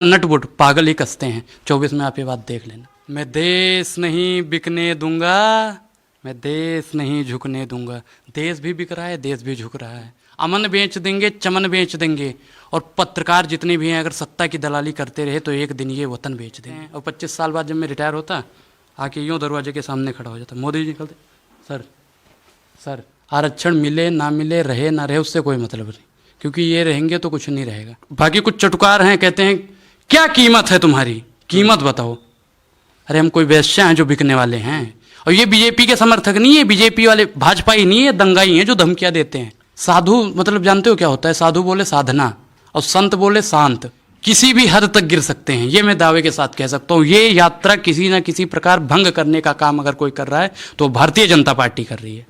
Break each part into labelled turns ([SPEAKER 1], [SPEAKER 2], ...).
[SPEAKER 1] नटबुट पागल ही कसते हैं। 24 में आप ये बात देख लेना। मैं देश नहीं बिकने दूंगा, मैं देश नहीं झुकने दूंगा। देश भी बिक रहा है, देश भी झुक रहा है। अमन बेच देंगे, चमन बेच देंगे, और पत्रकार जितने भी हैं अगर सत्ता की दलाली करते रहे तो एक दिन ये वतन बेच देंगे। और 25 साल बाद जब मैं रिटायर होता, आके यूँ दरवाजे के सामने खड़ा हो जाता, मोदी जी निकलते, सर सर आरक्षण मिले ना मिले, रहे ना रहे, उससे कोई मतलब नहीं, क्योंकि ये रहेंगे तो कुछ नहीं रहेगा। बाकी कुछ चटुकार हैं, कहते हैं क्या कीमत है तुम्हारी, कीमत बताओ। अरे हम कोई वैश्य हैं जो बिकने वाले हैं? और ये बीजेपी के समर्थक नहीं है, बीजेपी वाले भाजपा ही नहीं है, दंगाई हैं जो धमकियां देते हैं। साधु मतलब जानते हो क्या होता है? साधु बोले साधना और संत बोले शांत। किसी भी हद तक गिर सकते हैं, ये मैं दावे के साथ कह सकता हूँ। ये यात्रा किसी ना किसी प्रकार भंग करने का काम अगर कोई कर रहा है तो भारतीय जनता पार्टी कर रही है।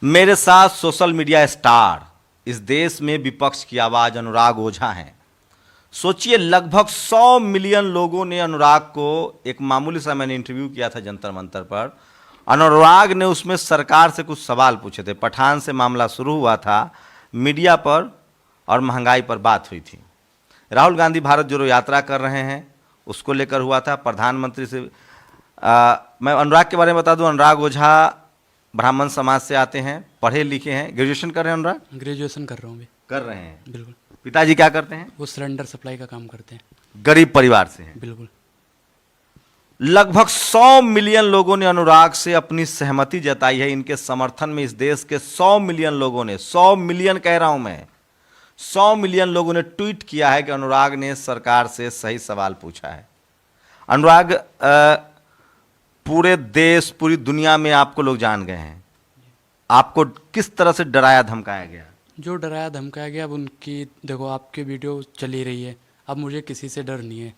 [SPEAKER 2] मेरे साथ सोशल मीडिया स्टार, इस देश में विपक्ष की आवाज अनुराग ओझा हैं। सोचिए, लगभग 100 मिलियन लोगों ने अनुराग को, एक मामूली सा मैंने इंटरव्यू किया था जंतर मंतर पर, अनुराग ने उसमें सरकार से कुछ सवाल पूछे थे। पठान से मामला शुरू हुआ था, मीडिया पर और महंगाई पर बात हुई थी। राहुल गांधी भारत जोड़ो यात्रा कर रहे हैं, उसको लेकर हुआ था। प्रधानमंत्री से मैं अनुराग के बारे में बता दूं, अनुराग ओझा ब्राह्मण समाज से आते हैं, पढ़े लिखे हैं। ग्रेजुएशन कर रहे हैं अनुराग?
[SPEAKER 1] ग्रेजुएशन कर रहा हूँ।
[SPEAKER 2] कर रहे हैं,
[SPEAKER 1] बिल्कुल।
[SPEAKER 2] पिताजी क्या करते हैं?
[SPEAKER 1] वो सिलेंडर सप्लाई का काम करते हैं।
[SPEAKER 2] गरीब परिवार से हैं।
[SPEAKER 1] बिल्कुल।
[SPEAKER 2] लगभग 100 मिलियन लोगों ने अनुराग से अपनी सहमति जताई है। इनके समर्थन में इस देश के 100 मिलियन लोगों ने, 100 मिलियन कह रहा हूं मैं, 100 मिलियन लोगों ने ट्वीट किया है कि अनुराग ने सरकार से सही सवाल पूछा है। अनुराग, पूरे देश, पूरी दुनिया में आपको लोग जान गए हैं। आपको किस तरह से डराया धमकाया गया?
[SPEAKER 1] जो डराया धमकाया गया, अब उनकी देखो, आपकी वीडियो चली रही है, अब मुझे किसी से डर नहीं है।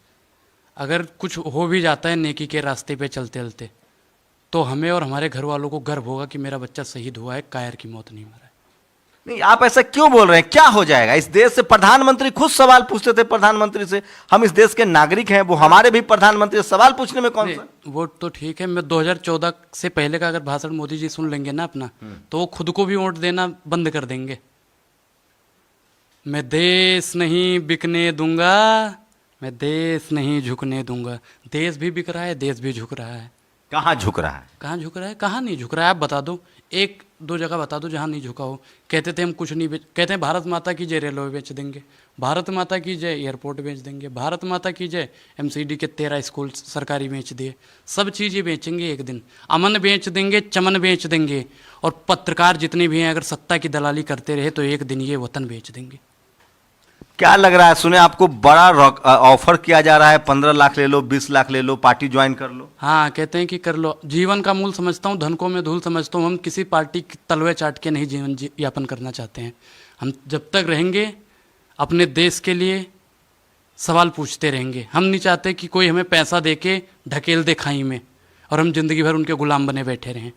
[SPEAKER 1] अगर कुछ हो भी जाता है नेकी के रास्ते पे चलते चलते, तो हमें और हमारे घर वालों को गर्व होगा कि मेरा बच्चा शहीद हुआ है, कायर की मौत नहीं मरा है।
[SPEAKER 2] नहीं, आप ऐसा क्यों बोल रहे हैं? क्या हो जाएगा इस देश से? प्रधानमंत्री खुद सवाल पूछते थे प्रधानमंत्री से। हम इस देश के नागरिक हैं, वो हमारे भी प्रधानमंत्री से सवाल पूछने में कौन सा?
[SPEAKER 1] वो तो ठीक है, मैं 2014 से पहले का अगर भाषण मोदी जी सुन लेंगे ना अपना, तो वो खुद को भी वोट देना बंद कर देंगे। मैं देश नहीं बिकने दूंगा, मैं देश नहीं झुकने दूंगा। देश भी बिक रहा है, देश भी झुक रहा है।
[SPEAKER 2] कहाँ झुक रहा है?
[SPEAKER 1] कहाँ झुक रहा है, कहाँ नहीं झुक रहा है? आप बता दो, एक दो जगह बता दो जहाँ नहीं झुका हो। कहते थे हम कुछ नहीं बेच, कहते हैं भारत माता की जय रेलवे बेच देंगे, भारत माता की जय एयरपोर्ट बेच देंगे, भारत माता की जय एमसीडी के 13 स्कूल सरकारी बेच दिए। सब चीज़ें बेचेंगे एक दिन। अमन बेच देंगे, चमन बेच देंगे, और पत्रकार जितने भी हैं अगर सत्ता की दलाली करते रहे तो एक दिन ये वतन बेच देंगे।
[SPEAKER 2] क्या लग रहा है? सुने आपको बड़ा ऑफर किया जा रहा है, 15 लाख ले लो, 20 लाख ले लो, पार्टी ज्वाइन कर लो।
[SPEAKER 1] हाँ, कहते हैं कि कर लो। जीवन का मूल समझता हूँ, धन को मैं धूल समझता हूँ। हम किसी पार्टी की तलवे चाट के नहीं जीवन यापन करना चाहते हैं। हम जब तक रहेंगे अपने देश के लिए सवाल पूछते रहेंगे। हम नहीं चाहते कि कोई हमें पैसा दे के ढकेल दे खाई में और हम जिंदगी भर उनके गुलाम बने बैठे रहें।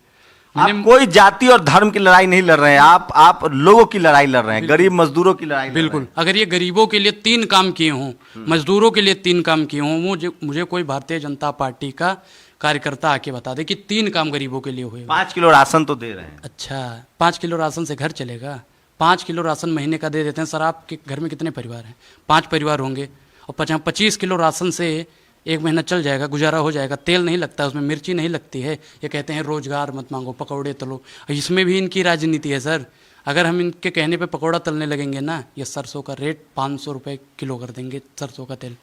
[SPEAKER 2] आप कोई जाति और धर्म की लड़ाई नहीं लड़ रहे हैं, आप लोगों की लड़ाई लड़ रहे हैं, गरीब मजदूरों की लड़ाई।
[SPEAKER 1] बिल्कुल। अगर ये गरीबों के लिए 3 काम किए हों, मजदूरों के लिए 3 काम किए हों, मुझे कोई भारतीय जनता पार्टी का कार्यकर्ता आके बता दे कि 3 काम गरीबों के लिए हुए।
[SPEAKER 2] 5 किलो राशन तो दे रहे हैं।
[SPEAKER 1] अच्छा, 5 किलो राशन से घर चलेगा? 5 किलो राशन महीने का दे देते हैं। सर, आपके घर में कितने परिवार हैं? 5 परिवार होंगे, और 25 किलो राशन से 1 महीना चल जाएगा, गुजारा हो जाएगा। तेल नहीं लगता, उसमें मिर्ची नहीं लगती है। ये कहते हैं रोजगार मत मांगो, पकौड़े तलो। इसमें भी इनकी राजनीति है सर। अगर हम इनके कहने पे पकौड़ा तलने लगेंगे ना, ये सरसों का रेट 500 रुपये किलो कर देंगे, सरसों का तेल।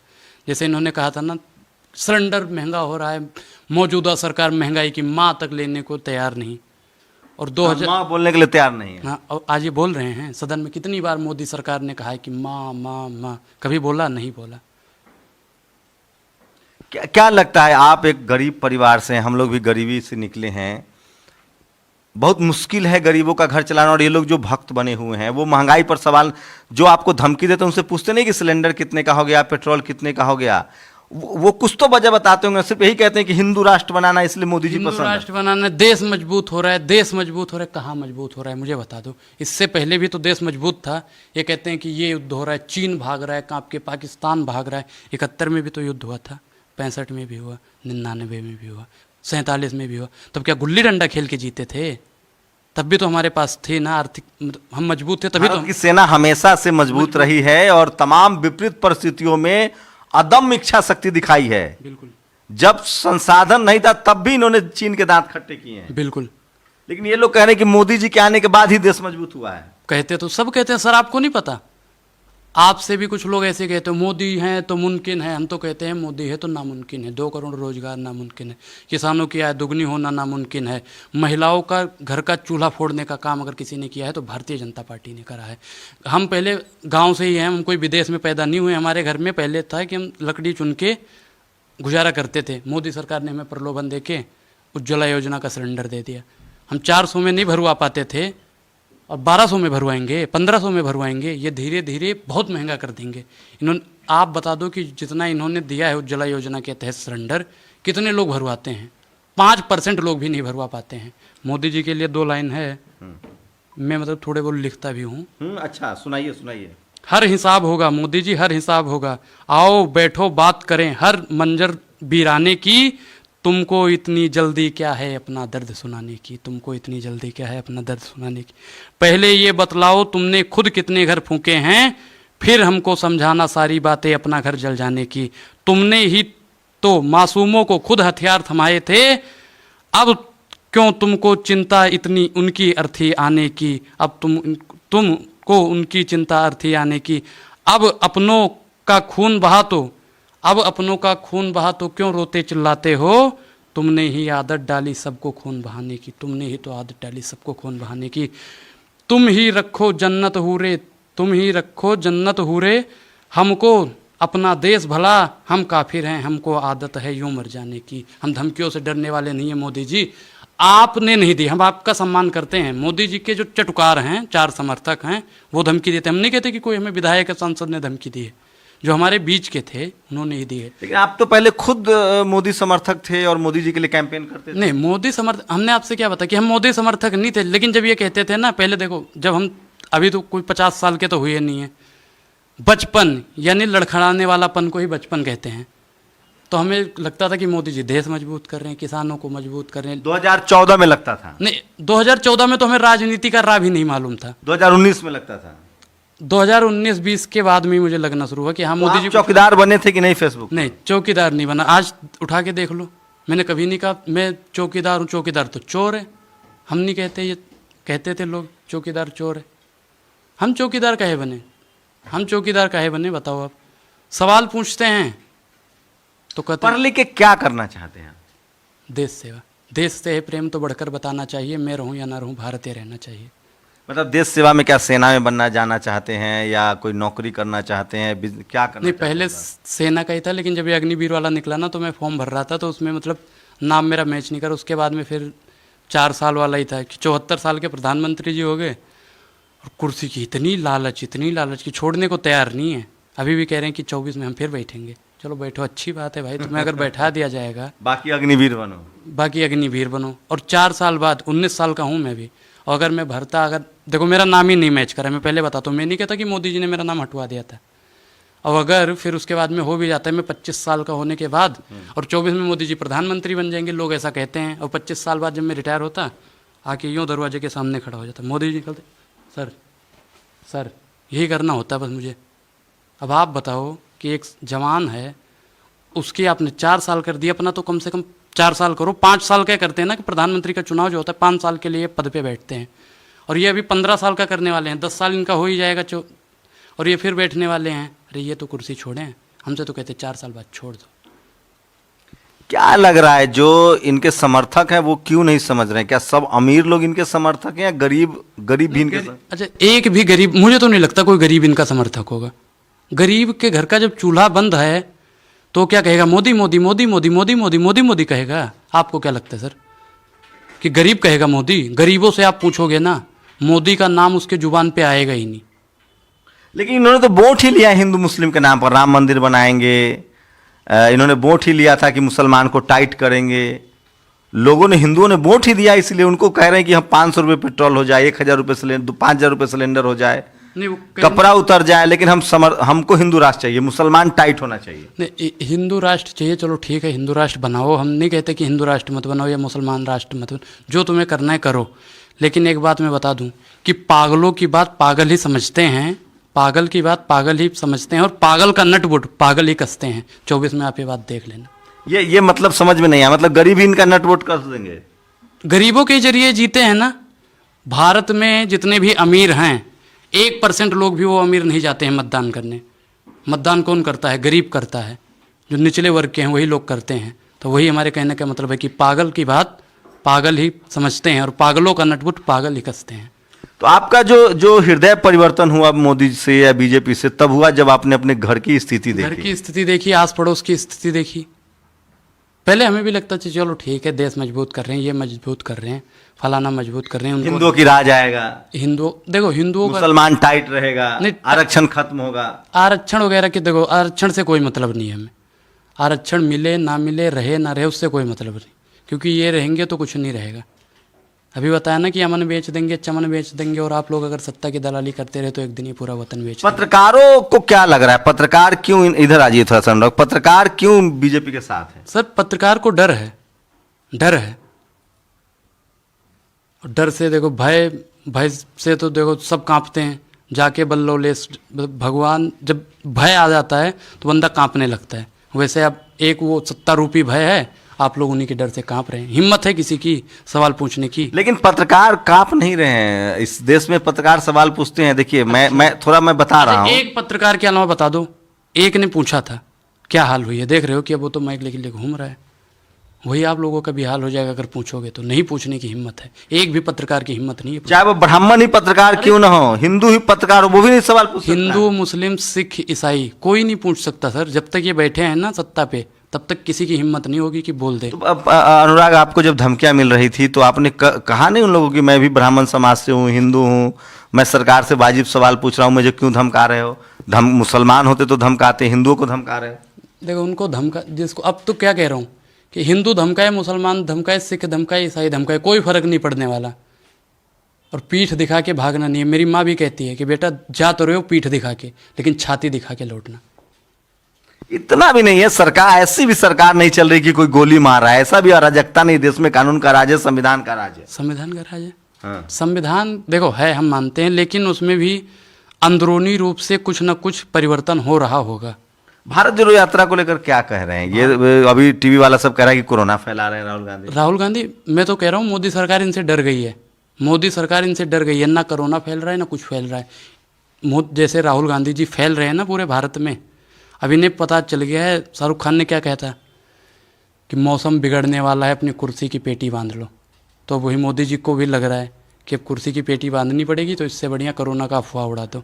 [SPEAKER 1] जैसे इन्होंने कहा था ना, सिलेंडर महंगा हो रहा है, मौजूदा सरकार महंगाई की माँ तक लेने को तैयार नहीं। और 2000
[SPEAKER 2] माँ बोलने के लिए तैयार नहीं है।
[SPEAKER 1] हाँ, और आज ये बोल रहे हैं सदन में। कितनी बार मोदी सरकार ने कहा है कि माँ माँ माँ, कभी बोला? नहीं बोला।
[SPEAKER 2] क्या लगता है? आप एक गरीब परिवार से, हम लोग भी गरीबी से निकले हैं, बहुत मुश्किल है गरीबों का घर चलाना। और ये लोग जो भक्त बने हुए हैं, वो महंगाई पर सवाल जो आपको धमकी देते हैं, उनसे पूछते नहीं कि सिलेंडर कितने का हो गया, पेट्रोल कितने का हो गया। वो कुछ तो वजह बताते होंगे, सिर्फ यही कहते हैं कि हिंदू राष्ट्र बनाना, इसलिए मोदी जी पसंद है।
[SPEAKER 1] राष्ट्र बनाना, देश मजबूत हो रहा है, देश मजबूत हो रहा है। कहाँ मजबूत हो रहा है मुझे बता दो। इससे पहले भी तो देश मजबूत था। ये कहते हैं कि ये युद्ध हो रहा है, चीन भाग रहा है, आपके पाकिस्तान भाग रहा है। 71 में भी तो युद्ध हुआ था, 65 में भी हुआ, 99 में भी हुआ, 47 में भी हुआ। तब क्या गुल्ली डंडा खेल के जीते थे? तब भी तो हमारे पास थे ना आर्थिक, हम मजबूत थे तभी तो
[SPEAKER 2] भारत की सेना हमेशा से मजबूत रही है और तमाम विपरीत परिस्थितियों में अदम्य इच्छा शक्ति दिखाई है।
[SPEAKER 1] बिल्कुल
[SPEAKER 2] जब संसाधन नहीं था तब भी इन्होंने चीन के दांत खट्टे किए हैं।
[SPEAKER 1] बिल्कुल।
[SPEAKER 2] लेकिन ये लोग कह रहे हैं कि मोदी जी के आने के बाद ही देश मजबूत हुआ है।
[SPEAKER 1] कहते तो सब कहते हैं सर, आपको नहीं पता? आपसे भी कुछ लोग ऐसे कहते हैं मोदी हैं तो मुमकिन है, हम तो कहते हैं मोदी है तो नामुमकिन है। 2 करोड़ रोजगार नामुमकिन है, किसानों की आय दुगनी होना नामुमकिन है, महिलाओं का घर का चूल्हा फोड़ने का काम अगर किसी ने किया है तो भारतीय जनता पार्टी ने करा है। हम पहले गांव से ही हैं, हम कोई विदेश में पैदा नहीं हुए। हमारे घर में पहले था कि हम लकड़ी चुन के गुजारा करते थे। मोदी सरकार ने हमें प्रलोभन दे के उज्ज्वला योजना का सिलेंडर दे दिया। हम 400 में नहीं भरवा पाते थे और 1200 में भरवाएंगे, 1500 में भरवाएंगे। ये धीरे धीरे बहुत महंगा कर देंगे इन्होंने। आप बता दो कि जितना इन्होंने दिया है उज्ज्वला योजना के तहत सिलेंडर, कितने लोग भरवाते हैं? 5% लोग भी नहीं भरवा पाते हैं। मोदी जी के लिए 2 लाइन है, मैं मतलब थोड़े बहुत लिखता भी हूँ।
[SPEAKER 2] अच्छा, सुनाइए सुनाइए।
[SPEAKER 1] हर हिसाब होगा मोदी जी, हर हिसाब होगा। आओ बैठो बात करें हर मंजर वीराने की। तुमको इतनी जल्दी क्या है अपना दर्द सुनाने की? तुमको इतनी जल्दी क्या है अपना दर्द सुनाने की? पहले ये बतलाओ तुमने खुद कितने घर फूके हैं, फिर हमको समझाना सारी बातें अपना घर जल जाने की। तुमने ही तो मासूमों को खुद हथियार थमाए थे, अब क्यों तुमको चिंता इतनी उनकी अर्थी आने की? अब तुमको उनकी चिंता अर्थी आने की। अब अपनों का खून बहा तो क्यों रोते चिल्लाते हो? तुमने ही आदत डाली सबको खून बहाने की। तुमने ही तो आदत डाली सबको खून बहाने की। तुम ही रखो जन्नत हूरे, हमको अपना देश भला, हम काफिर हैं हमको आदत है यूं मर जाने की। हम धमकियों से डरने वाले नहीं हैं मोदी जी, आपने नहीं दी, हम आपका सम्मान करते हैं। मोदी जी के जो चटुकार हैं, 4 समर्थक हैं, वो धमकी देते हैं। हम नहीं कहते कि कोई हमें विधायक या सांसद ने धमकी दी है, जो हमारे बीच के थे उन्होंने ही दी है।
[SPEAKER 2] लेकिन आप तो पहले खुद मोदी समर्थक थे और मोदी जी के लिए कैंपेन करते थे।
[SPEAKER 1] नहीं, मोदी समर्थक हमने आपसे क्या बताया कि हम मोदी समर्थक नहीं थे। लेकिन जब ये कहते थे ना, पहले देखो, जब हम अभी तो कोई 50 साल के तो हुए नहीं है, बचपन यानी लड़खड़ाने वालापन को ही बचपन कहते हैं, तो हमें लगता था कि मोदी जी देश मजबूत कर रहे हैं, किसानों को मजबूत कर रहे हैं।
[SPEAKER 2] 2014 में लगता था।
[SPEAKER 1] नहीं, 2014 में तो हमें राजनीति का राह भी नहीं मालूम था।
[SPEAKER 2] 2019 में लगता था।
[SPEAKER 1] 2019-20 के बाद में मुझे लगना शुरू हुआ कि हाँ मोदी जी
[SPEAKER 2] चौकीदार बने थे कि नहीं? फेसबुक
[SPEAKER 1] नहीं, चौकीदार नहीं बना। आज उठा के देख लो, मैंने कभी नहीं कहा मैं चौकीदार हूँ। चौकीदार तो चोर है, हम नहीं कहते। ये कहते थे लोग चौकीदार चोर है। हम चौकीदार काहे बने? हम चौकीदार काहे बने बताओ आप? सवाल पूछते हैं तो कहते
[SPEAKER 2] पढ़ लिख के क्या करना चाहते हैं?
[SPEAKER 1] देश सेवा, देश से है प्रेम तो बढ़कर बताना चाहिए। मैं रहूं या ना रहूं, भारतीय रहना चाहिए।
[SPEAKER 2] मतलब देश सेवा में क्या सेना में बनना जाना चाहते हैं या कोई नौकरी करना चाहते हैं, क्या करना?
[SPEAKER 1] नहीं, पहले सेना का ही था, लेकिन जब ये अग्निवीर वाला निकला ना तो मैं फॉर्म भर रहा था, तो उसमें मतलब नाम मेरा मैच नहीं कर। उसके बाद में फिर 4 साल वाला ही था कि 74 साल के प्रधानमंत्री जी हो गए और कुर्सी की इतनी लालच कि छोड़ने को तैयार नहीं है। अभी भी कह रहे हैं कि 24 में हम फिर बैठेंगे। चलो बैठो, अच्छी बात है भाई, तुम्हें अगर बैठा दिया जाएगा,
[SPEAKER 2] बाकी अग्निवीर बनो। और 4 साल बाद 19 साल का हूँ मैं भी, और अगर मैं भरता, अगर देखो मेरा नाम ही नहीं मैच करा, मैं पहले बताता हूँ, मैं नहीं कहता कि मोदी जी ने मेरा नाम हटवा दिया था। और अगर फिर उसके बाद में हो भी जाता है, मैं 25 साल का होने के बाद, और 24 में मोदी जी प्रधानमंत्री बन जाएंगे, लोग ऐसा कहते हैं, और 25 साल बाद जब मैं रिटायर होता, आके यूँ दरवाजे के सामने खड़ा हो जाता, मोदी जी निकलते, सर यही करना होता बस मुझे। अब आप बताओ कि एक जवान है, उसकी आपने 4 साल कर दिया, अपना तो कम से कम 4 साल करो। 5 साल क्या करते हैं ना कि प्रधानमंत्री का चुनाव जो होता है 5 साल के लिए पद पे बैठते हैं, और ये अभी 15 साल का करने वाले हैं। 10 साल इनका हो ही जाएगा, और ये फिर बैठने वाले हैं। अरे ये तो कुर्सी छोड़ें, हमसे तो कहते 4 साल बाद छोड़ दो। क्या लग रहा है जो इनके समर्थक हैं वो क्यों नहीं समझ रहे हैं? क्या सब अमीर लोग इनके समर्थक हैं या गरीब भी इनके?
[SPEAKER 1] अच्छा, एक भी गरीब, मुझे तो नहीं लगता कोई गरीब इनका समर्थक होगा। गरीब के घर का जब चूल्हा बंद है तो क्या कहेगा? मोदी मोदी मोदी मोदी मोदी मोदी मोदी मोदी कहेगा। आपको क्या लगता है सर कि गरीब कहेगा मोदी? गरीबों से आप पूछोगे ना, मोदी का नाम उसके जुबान पे आएगा ही नहीं।
[SPEAKER 2] लेकिन इन्होंने तो वोट ही लिया हिंदू मुस्लिम के नाम पर, राम मंदिर बनाएंगे। इन्होंने वोट ही लिया था कि मुसलमान को टाइट करेंगे। लोगों ने, हिंदुओं ने वोट ही दिया, इसलिए उनको कह रहे हैं कि हम 500 रुपये पेट्रोल हो जाए, 1000 रुपये सिलेंडर, 5000 रुपये सिलेंडर हो जाए, कपड़ा उतर जाए, लेकिन हमको हिंदू राष्ट्र चाहिए, मुसलमान टाइट होना चाहिए।
[SPEAKER 1] नहीं, हिंदू राष्ट्र चाहिए, चलो ठीक है, हिंदू राष्ट्र बनाओ। हम नहीं कहते कि हिंदू राष्ट्र मत बनाओ या मुसलमान राष्ट्र मत बनाओ, जो तुम्हें करना है करो। लेकिन एक बात मैं बता दूं कि पागलों की बात पागल ही समझते हैं, पागल की बात पागल ही समझते हैं, और पागल का नटबुट पागल ही कसते हैं। 24 में आप ये बात देख लेना।
[SPEAKER 2] ये मतलब समझ में नहीं आया, मतलब गरीब ही इनका नटवोट कर देंगे?
[SPEAKER 1] गरीबों के जरिए जीते हैं ना। भारत में जितने भी अमीर हैं 1% लोग भी वो अमीर नहीं जाते हैं मतदान करने। मतदान कौन करता है? गरीब करता है। जो निचले वर्ग के हैं वही लोग करते हैं। तो वही हमारे कहने का मतलब है कि पागल की बात पागल ही समझते हैं और पागलों का नटबुट पागल ही कसते हैं।
[SPEAKER 2] तो आपका जो हृदय परिवर्तन हुआ मोदी से या बीजेपी से तब हुआ जब आपने अपने घर की स्थिति
[SPEAKER 1] घर
[SPEAKER 2] देखी?
[SPEAKER 1] की स्थिति देखी, आस पड़ोस की स्थिति देखी। पहले हमें भी लगता था चलो ठीक है, देश मजबूत कर रहे हैं, ये मजबूत कर रहे हैं, फलाना मजबूत कर रहे हैं।
[SPEAKER 2] हिंदुओं की राज आएगा,
[SPEAKER 1] देखो हिंदुओं का
[SPEAKER 2] मुसलमान टाइट रहेगा,
[SPEAKER 1] नहीं,
[SPEAKER 2] आरक्षण खत्म होगा।
[SPEAKER 1] आरक्षण वगैरह की देखो, आरक्षण से कोई मतलब नहीं है हमें। आरक्षण मिले ना मिले, रहे ना रहे, उससे कोई मतलब नहीं, क्योंकि ये रहेंगे तो कुछ नहीं रहेगा। अभी बताया ना कि अमन बेच देंगे, चमन बेच देंगे, और आप लोग अगर सत्ता की दलाली करते रहे तो एक दिन ये पूरा वतन बेच देंगे।
[SPEAKER 2] पत्रकारों को क्या लग रहा है, पत्रकार क्यों इधर आ जाइए थोड़ा सा, पत्रकार क्यों बीजेपी के साथ है?
[SPEAKER 1] सर पत्रकार को डर है, डर है। डर से देखो, भय से तो देखो सब कांपते हैं। जाके बल्लौले भगवान, जब भय आ जाता है तो बंदा कांपने लगता है। वैसे अब एक वो सत्ता रूपी भय है, आप लोग उन्हीं के डर से कांप रहे हैं। हिम्मत है किसी की सवाल पूछने की?
[SPEAKER 2] लेकिन पत्रकार कांप नहीं रहे हैं। इस देश में पत्रकार सवाल पूछते हैं। देखिए मैं बता रहा हूँ।
[SPEAKER 1] एक पत्रकार के अलावा बता दो, एक ने पूछा था क्या हाल हुई है, देख रहे हो कि अब वो तो माइक लेके घूम रहा है। वही आप लोगों का भी हाल हो जाएगा अगर पूछोगे तो। नहीं पूछने की हिम्मत है, एक भी पत्रकार की हिम्मत नहीं है।
[SPEAKER 2] चाहे वो ब्राह्मण ही पत्रकार क्यों ना हो, हिंदू ही पत्रकार हो, वो भी नहीं सवाल पूछ सकता।
[SPEAKER 1] हिंदू, मुस्लिम, सिख, ईसाई कोई नहीं पूछ सकता सर। जब तक ये बैठे हैं ना सत्ता पे, तब तक किसी की हिम्मत नहीं होगी कि बोल दे।
[SPEAKER 2] तो अब अनुराग, आपको जब धमकियां मिल रही थी तो आपने कहा नहीं उन लोगों की मैं भी ब्राह्मण समाज से हूँ, हिंदू हूँ, मैं सरकार से वाजिब सवाल पूछ रहा हूँ, मुझे क्यों धमका रहे हो? मुसलमान होते तो धमकाते, हिंदुओं को धमका रहे हो?
[SPEAKER 1] देखो उनको धमका, जिसको अब तो क्या कह रहा हूँ कि हिंदू धमकाए, मुसलमान धमकाए, सिख धमकाए, ईसाई धमकाए, कोई फर्क नहीं पड़ने वाला। और पीठ दिखा के भागना नहीं है। मेरी माँ भी कहती है कि बेटा जा तो रहे हो पीठ दिखा के, लेकिन छाती दिखा के लौटना।
[SPEAKER 2] इतना भी नहीं है। सरकार, ऐसी भी सरकार नहीं चल रही कि कोई गोली मार रहा है। ऐसा भी अराजकता नहीं, देश में कानून का राज है, संविधान का राज है।
[SPEAKER 1] संविधान का राज है।
[SPEAKER 2] हाँ।
[SPEAKER 1] संविधान देखो है, हम मानते हैं, लेकिन उसमें भी अंदरूनी रूप से कुछ न कुछ परिवर्तन हो रहा होगा।
[SPEAKER 2] भारत जोड़ो यात्रा को लेकर क्या कह रहे हैं? ये अभी टीवी वाला सब कह रहा है कि कोरोना फैला रहे हैं राहुल गांधी। मैं तो कह रहा हूँ मोदी सरकार इनसे डर गई है। मोदी सरकार इनसे डर गई है। ना कोरोना फैल रहा है ना कुछ फैल रहा है। जैसे राहुल गांधी जी फैल रहे हैं ना पूरे भारत में। अभी इन्हें पता चल गया है, शाहरुख खान ने क्या कहता कि मौसम बिगड़ने वाला है, अपनी कुर्सी की पेटी बांध लो। तो वही मोदी जी को भी लग रहा है कि अब कुर्सी की पेटी बांधनी पड़ेगी, तो इससे बढ़िया कोरोना का अफवाह उड़ा दो।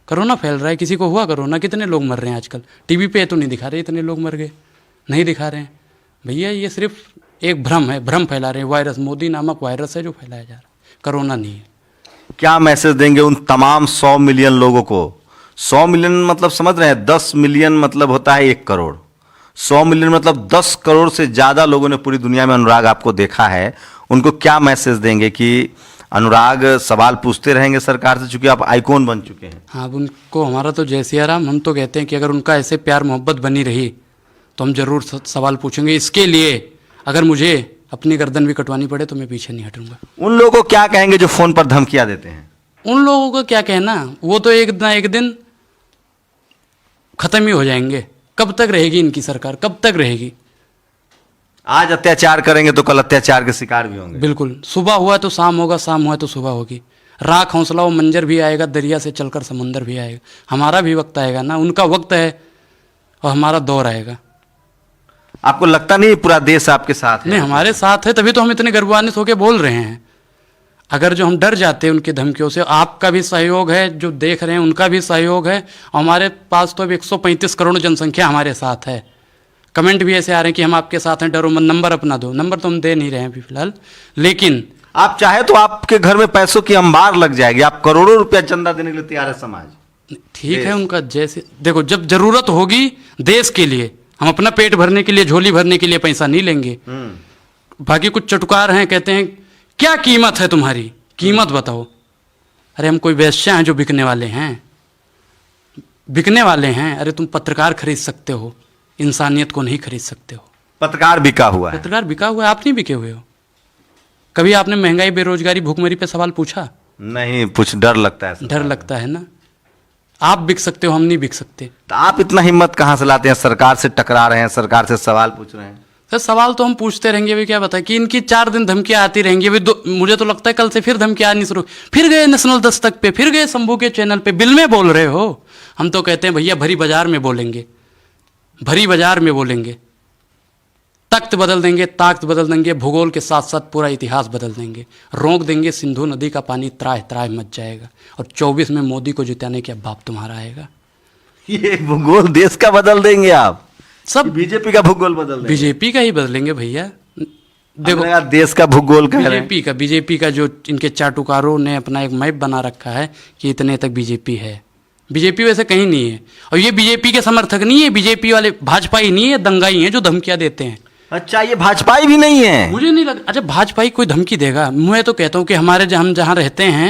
[SPEAKER 2] कोरोना फैल रहा है, किसी को हुआ कोरोना? कितने लोग मर रहे हैं आजकल? टीवी पे तो नहीं दिखा रहे इतने लोग मर गए, नहीं दिखा रहे हैं भैया। ये सिर्फ एक भ्रम है, भ्रम फैला रहे हैं। वायरस, मोदी नामक वायरस है जो फैलाया जा रहा है, कोरोना नहीं है। क्या मैसेज देंगे उन तमाम 100 मिलियन लोगों को? 100 मिलियन मतलब समझ रहे हैं, 10 मिलियन मतलब होता है 1 करोड़। 100 मिलियन मतलब 10 करोड़ से ज्यादा लोगों ने पूरी दुनिया में अनुराग आपको देखा है। उनको क्या मैसेज देंगे कि अनुराग सवाल पूछते रहेंगे सरकार से, चूंकि आप आइकॉन बन चुके हैं?
[SPEAKER 1] हाँ, उनको हमारा तो जय सिया राम। हम तो कहते हैं कि अगर उनका ऐसे प्यार मोहब्बत बनी रही तो हम जरूर सवाल पूछेंगे। इसके लिए अगर मुझे अपनी गर्दन भी कटवानी पड़े तो मैं पीछे नहीं हटूंगा।
[SPEAKER 2] उन लोगों को क्या कहेंगे जो फोन पर धमकियां देते हैं?
[SPEAKER 1] उन लोगों को क्या कहना, वो तो एक ना एक दिन खत्म ही हो जाएंगे। कब तक रहेगी इनकी सरकार, कब तक रहेगी?
[SPEAKER 2] आज अत्याचार करेंगे तो कल अत्याचार के शिकार भी होंगे।
[SPEAKER 1] बिल्कुल। सुबह हुआ तो शाम होगा, शाम हुआ तो सुबह होगी। राख हौसला वो मंजर भी आएगा, दरिया से चलकर समंदर भी आएगा। हमारा भी वक्त आएगा ना, उनका वक्त है और हमारा दौर आएगा।
[SPEAKER 2] आपको लगता नहीं पूरा देश आपके साथ है?
[SPEAKER 1] नहीं, हमारे साथ है, तभी तो हम इतने गर्वान्वित होकर बोल रहे हैं। अगर जो हम डर जाते हैं उनकी धमकियों से, आपका भी सहयोग है, जो देख रहे हैं उनका भी सहयोग है। हमारे पास तो अब 135 करोड़ जनसंख्या हमारे साथ है। कमेंट भी ऐसे आ रहे हैं कि हम आपके साथ हैं, डरो मत, नंबर अपना दो। नंबर तो हम दे नहीं रहे हैं अभी फिलहाल, लेकिन
[SPEAKER 2] आप चाहे तो आपके घर में पैसों की अंबार लग जाएगी। आप करोड़ों रुपया चंदा देने के लिए तैयार है समाज।
[SPEAKER 1] ठीक है, उनका जैसे देखो, जब जरूरत होगी देश के लिए, हम अपना पेट भरने के लिए, झोली भरने के लिए पैसा नहीं लेंगे। बाकी कुछ चटुकार हैं, कहते हैं क्या कीमत है तुम्हारी, कीमत बताओ। अरे हम कोई वेश्या हैं जो बिकने वाले हैं? बिकने वाले हैं? अरे तुम पत्रकार खरीद सकते हो, इंसानियत को नहीं खरीद सकते हो।
[SPEAKER 2] पत्रकार बिका हुआ है।
[SPEAKER 1] पत्रकार बिका हुआ है, आप नहीं बिके हुए हो। कभी आपने महंगाई, बेरोजगारी, भूखमरी पे सवाल पूछा?
[SPEAKER 2] नहीं, कुछ डर लगता है।
[SPEAKER 1] डर लगता है ना। आप बिक सकते हो, हम नहीं बिक सकते।
[SPEAKER 2] तो आप इतना हिम्मत कहाँ से लाते हैं? सरकार से टकरा रहे हैं, सरकार से सवाल पूछ रहे हैं।
[SPEAKER 1] सर सवाल तो हम पूछते रहेंगे, अभी क्या बताए कि इनकी 4 दिन धमकियां आती रहेंगी। अभी मुझे तो लगता है कल से फिर धमकियां आनी शुरू। फिर गए नेशनल दस्तक पे, फिर गए शंभू के चैनल पे, बिल में बोल रहे हो। हम तो कहते हैं भैया भरी बाजार में बोलेंगे, भरी बाजार में बोलेंगे। तख्त बदल देंगे, ताकत बदल देंगे, भूगोल के साथ साथ पूरा इतिहास बदल देंगे। रोक देंगे सिंधु नदी का पानी, त्राह त्राह मच जाएगा। और 24 में मोदी को जिताने के बाप तुम्हारा आएगा।
[SPEAKER 2] ये भूगोल देश का बदल देंगे आप?
[SPEAKER 1] सब
[SPEAKER 2] बीजेपी का भूगोल बदल देंगे?
[SPEAKER 1] बीजेपी का ही बदलेंगे भैया। देखो
[SPEAKER 2] देश का भूगोल कह रहे हैं।
[SPEAKER 1] बीजेपी का जो इनके चाटुकारों ने अपना एक मैप बना रखा है कि इतने तक बीजेपी है। बीजेपी वैसे कहीं नहीं है। और ये बीजेपी के समर्थक नहीं है, बीजेपी वाले भाजपा ही नहीं है, दंगाई हैं जो धमकियां देते हैं।
[SPEAKER 2] अच्छा, ये भाजपाई भी नहीं है?
[SPEAKER 1] मुझे नहीं लगता। अच्छा, भाजपाई कोई धमकी देगा? मैं तो कहता हूँ कि हम जहाँ रहते हैं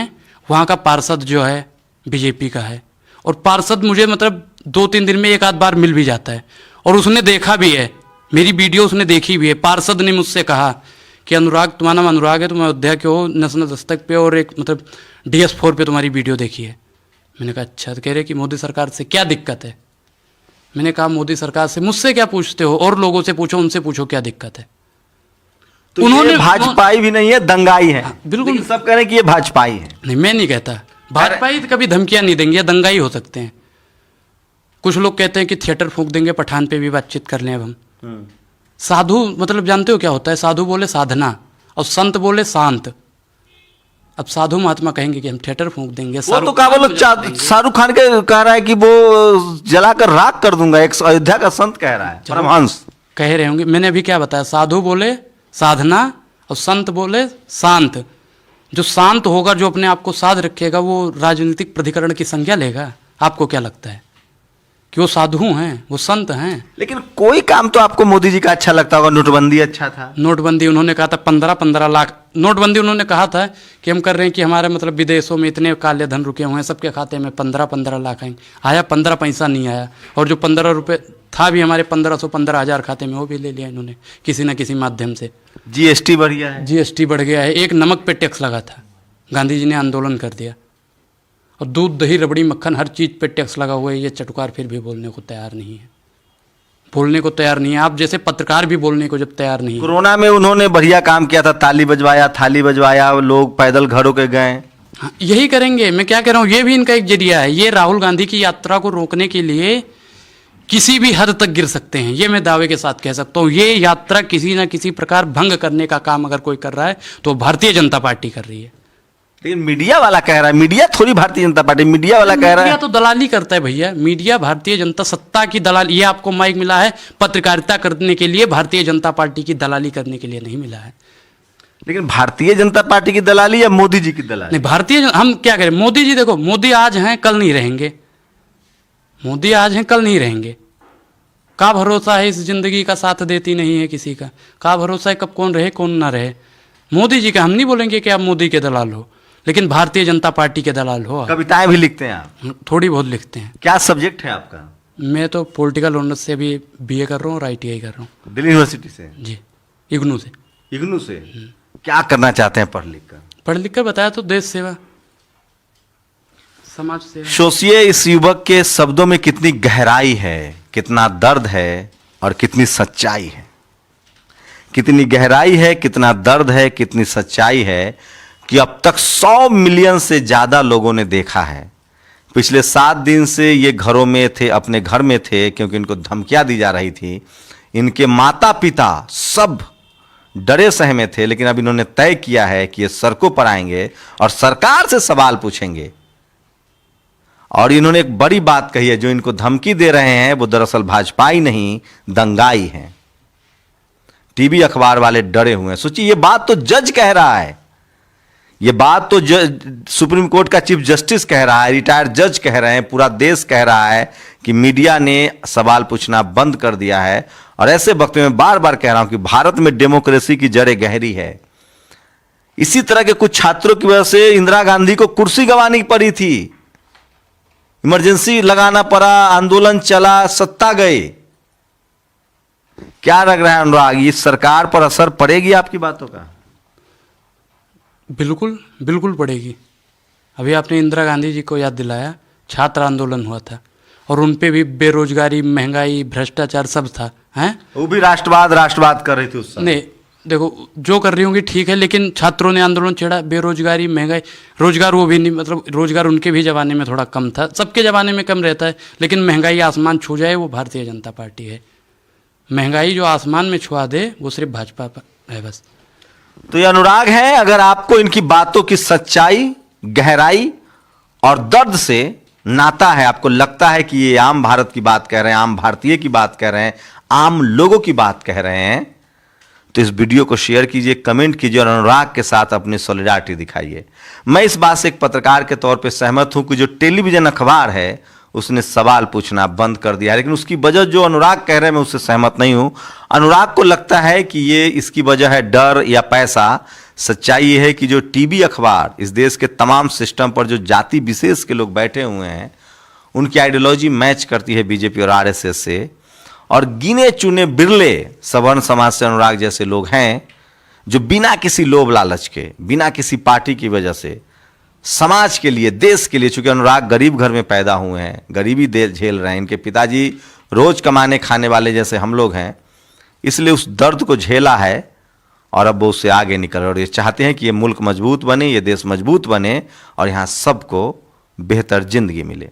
[SPEAKER 1] वहाँ का पार्षद जो है बीजेपी का है। और पार्षद मुझे मतलब 2-3 दिन में एक आध बार मिल भी जाता है। और उसने देखा भी है, मेरी वीडियो उसने देखी भी है। पार्षद ने मुझसे कहा कि अनुराग, तुम्हारा नाम अनुराग है, तुम अयोध्या के हो, नेशनल दस्तक पे और एक मतलब DS4 पे तुम्हारी वीडियो देखी है। मैंने कहा अच्छा। तो कह रहे कि मोदी सरकार से क्या दिक्कत है? मैंने कहा मोदी सरकार से मुझसे क्या पूछते हो, और लोगों से पूछो, उनसे पूछो क्या दिक्कत है।
[SPEAKER 2] तो उन्होंने भाजपाई भी नहीं है, दंगाई है।
[SPEAKER 1] बिल्कुल,
[SPEAKER 2] सब कह रहे हैं कि ये भाजपाई है।
[SPEAKER 1] नहीं, मैं नहीं कहता भाजपाई कभी धमकियां नहीं देंगे, या दंगाई हो सकते हैं। कुछ लोग कहते हैं कि थिएटर फूंक देंगे, पठान पे भी बातचीत कर लें। अब हम साधु मतलब जानते हो क्या होता है? साधु बोले साधना और संत बोले शांत। अब साधु महात्मा कहेंगे कि हम थिएटर फूंक देंगे।
[SPEAKER 2] वो तो क्या बोलो, शाहरुख खान के कह रहा है कि वो जलाकर राख कर दूंगा। एक अयोध्या का संत कह रहा है, परमहंस
[SPEAKER 1] कह रहे होंगे। मैंने अभी क्या बताया? साधु बोले साधना और संत बोले शांत। जो शांत होगा, जो अपने आप को साध रखेगा, वो राजनीतिक प्राधिकरण की संज्ञा लेगा। आपको क्या लगता है कि वो साधु हैं, वो संत हैं?
[SPEAKER 2] लेकिन कोई काम तो आपको मोदी जी का अच्छा लगता होगा। नोटबंदी अच्छा था।
[SPEAKER 1] नोटबंदी उन्होंने कहा था 15-15 लाख नोटबंदी उन्होंने कहा था कि हम कर रहे हैं कि हमारे मतलब विदेशों में इतने काले धन रुके हुए हैं, सबके खाते में 15-15 लाख आएंगे। आया 15 पैसा नहीं आया। और जो 15 रुपये था भी हमारे 1500-15,000 खाते में, वो भी ले लिया इन्होंने किसी न किसी माध्यम से।
[SPEAKER 2] GST बढ़ गया है।
[SPEAKER 1] GST बढ़ गया है। एक नमक पे टैक्स लगा था, गांधी जी ने आंदोलन कर दिया। और दूध, दही, रबड़ी, मक्खन, हर चीज़ पे टैक्स लगा हुआ है। ये चटुकार फिर भी बोलने को तैयार नहीं है, बोलने को तैयार नहीं है। आप जैसे पत्रकार भी बोलने को जब तैयार नहीं है।
[SPEAKER 2] कोरोना में उन्होंने बढ़िया काम किया था, ताली बजवाया, थाली बजवाया, लोग पैदल घरों के गए।
[SPEAKER 1] हाँ, यही करेंगे। मैं क्या कह रहा हूँ, ये भी इनका एक जरिया है। ये राहुल गांधी की यात्रा को रोकने के लिए किसी भी हद तक गिर सकते हैं, ये मैं दावे के साथ कह सकता हूँ। ये यात्रा किसी ना किसी प्रकार भंग करने का काम अगर कोई कर रहा है तो भारतीय जनता पार्टी कर रही है।
[SPEAKER 2] लेकिन मीडिया वाला कह रहा है, मीडिया थोड़ी भारतीय जनता पार्टी, मीडिया वाला कह रहा है।
[SPEAKER 1] मीडिया तो दलाली करता है भैया। मीडिया भारतीय जनता सत्ता की दलाल। ये आपको माइक मिला है पत्रकारिता करने के लिए, भारतीय जनता पार्टी की दलाली करने के लिए नहीं मिला है।
[SPEAKER 2] लेकिन भारतीय जनता पार्टी की दलाली या मोदी जी की दलाली?
[SPEAKER 1] नहीं, हम क्या करें? मोदी जी देखो, मोदी आज हैं कल नहीं रहेंगे। मोदी आज हैं कल नहीं रहेंगे। का भरोसा है, इस जिंदगी का साथ देती नहीं है किसी का भरोसा है कब कौन रहे कौन ना रहे। मोदी जी का हम नहीं बोलेंगे कि आप मोदी के दलाल हो, लेकिन भारतीय जनता पार्टी के दलाल हो।
[SPEAKER 2] कविताएं भी लिखते हैं आप?
[SPEAKER 1] थोड़ी बहुत लिखते हैं।
[SPEAKER 2] क्या सब्जेक्ट है आपका?
[SPEAKER 1] मैं तो पॉलिटिकल ऑनर्स से अभी BA कर रहा हूँ और ITI कर रहा हूँ।
[SPEAKER 2] दिल्ली यूनिवर्सिटी से?
[SPEAKER 1] जी, इग्नू से।
[SPEAKER 2] इग्नू से? क्या करना चाहते हैं पढ़ लिख कर?
[SPEAKER 1] पढ़ लिख कर बताया तो देश सेवा, समाज सेवा।
[SPEAKER 2] सोचिए इस युवक के शब्दों में कितनी गहराई है, कितना दर्द है और कितनी सच्चाई है। कितनी गहराई है, कितना दर्द है, कितनी सच्चाई है कि अब तक 100 मिलियन से ज्यादा लोगों ने देखा है। पिछले 7 दिन से ये घरों में थे, अपने घर में थे, क्योंकि इनको धमकियां दी जा रही थी। इनके माता पिता सब डरे सहमे थे, लेकिन अब इन्होंने तय किया है कि ये सड़कों पर आएंगे और सरकार से सवाल पूछेंगे। और इन्होंने एक बड़ी बात कही है, जो इनको धमकी दे रहे हैं वो दरअसल भाजपाई नहीं, दंगाई हैं। टीवी अखबार वाले डरे हुए हैं। सोचिए, ये बात तो जज कह रहा है, ये बात तो सुप्रीम कोर्ट का चीफ जस्टिस कह रहा है, रिटायर्ड जज कह रहे हैं, पूरा देश कह रहा है कि मीडिया ने सवाल पूछना बंद कर दिया है। और ऐसे वक्त में बार बार कह रहा हूं कि भारत में डेमोक्रेसी की जड़ें गहरी है। इसी तरह के कुछ छात्रों की वजह से इंदिरा गांधी को कुर्सी गंवानी पड़ी थी, इमरजेंसी लगाना पड़ा, आंदोलन चला, सत्ता गए। क्या लग रहा है अनुराग, इस सरकार पर असर पड़ेगी आपकी बातों का?
[SPEAKER 1] बिल्कुल बिल्कुल पड़ेगी। अभी आपने इंदिरा गांधी जी को याद दिलाया, छात्र आंदोलन हुआ था और उन पे भी बेरोजगारी, महंगाई, भ्रष्टाचार सब था, हैं?
[SPEAKER 2] वो भी राष्ट्रवाद कर रही थी उस समय।
[SPEAKER 1] नहीं, देखो जो कर रही होंगी ठीक है, लेकिन छात्रों ने आंदोलन छेड़ा, बेरोजगारी, महंगाई, रोजगार वो भी नहीं, मतलब रोजगार उनके भी ज़माने में थोड़ा कम था, सबके ज़माने में कम रहता है, लेकिन महंगाई आसमान छू जाए वो भारतीय जनता पार्टी है। महंगाई जो आसमान में छुआ दे वो सिर्फ भाजपा है बस।
[SPEAKER 2] तो ये अनुराग है। अगर आपको इनकी बातों की सच्चाई, गहराई और दर्द से नाता है, आपको लगता है कि ये आम भारत की बात कह रहे हैं, आम भारतीय की बात कह रहे हैं, आम लोगों की बात कह रहे हैं, तो इस वीडियो को शेयर कीजिए, कमेंट कीजिए और अनुराग के साथ अपनी सॉलिडारिटी दिखाइए। मैं इस बात से एक पत्रकार के तौर पे सहमत हूं कि जो टेलीविजन अखबार है उसने सवाल पूछना बंद कर दिया है, लेकिन उसकी वजह जो अनुराग कह रहे हैं मैं उससे सहमत नहीं हूं। अनुराग को लगता है कि ये इसकी वजह है डर या पैसा। सच्चाई ये है कि जो टीवी अखबार इस देश के तमाम सिस्टम पर जो जाति विशेष के लोग बैठे हुए हैं, उनकी आइडियोलॉजी मैच करती है बीजेपी और आरएसएस से, और गिने चुने बिरले सवर्ण समाज से अनुराग जैसे लोग हैं जो बिना किसी लोभ लालच के, बिना किसी पार्टी की वजह से समाज के लिए, देश के लिए, चूंकि अनुराग गरीब घर में पैदा हुए हैं, गरीबी दे झेल रहे हैं, इनके पिताजी रोज कमाने खाने वाले जैसे हम लोग हैं, इसलिए उस दर्द को झेला है और अब वो उससे आगे निकल रहे और ये चाहते हैं कि ये मुल्क मजबूत बने, ये देश मजबूत बने और यहाँ सबको बेहतर जिंदगी मिले।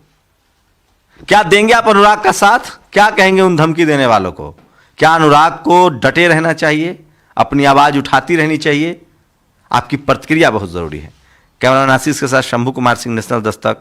[SPEAKER 2] क्या देंगे आप अनुराग का साथ? क्या कहेंगे उन धमकी देने वालों को? क्या अनुराग को डटे रहना चाहिए, अपनी आवाज उठाती रहनी चाहिए? आपकी प्रतिक्रिया बहुत जरूरी है। कैमरामैन आशीष के साथ शंभू कुमार सिंह, नेशनल दस्तक,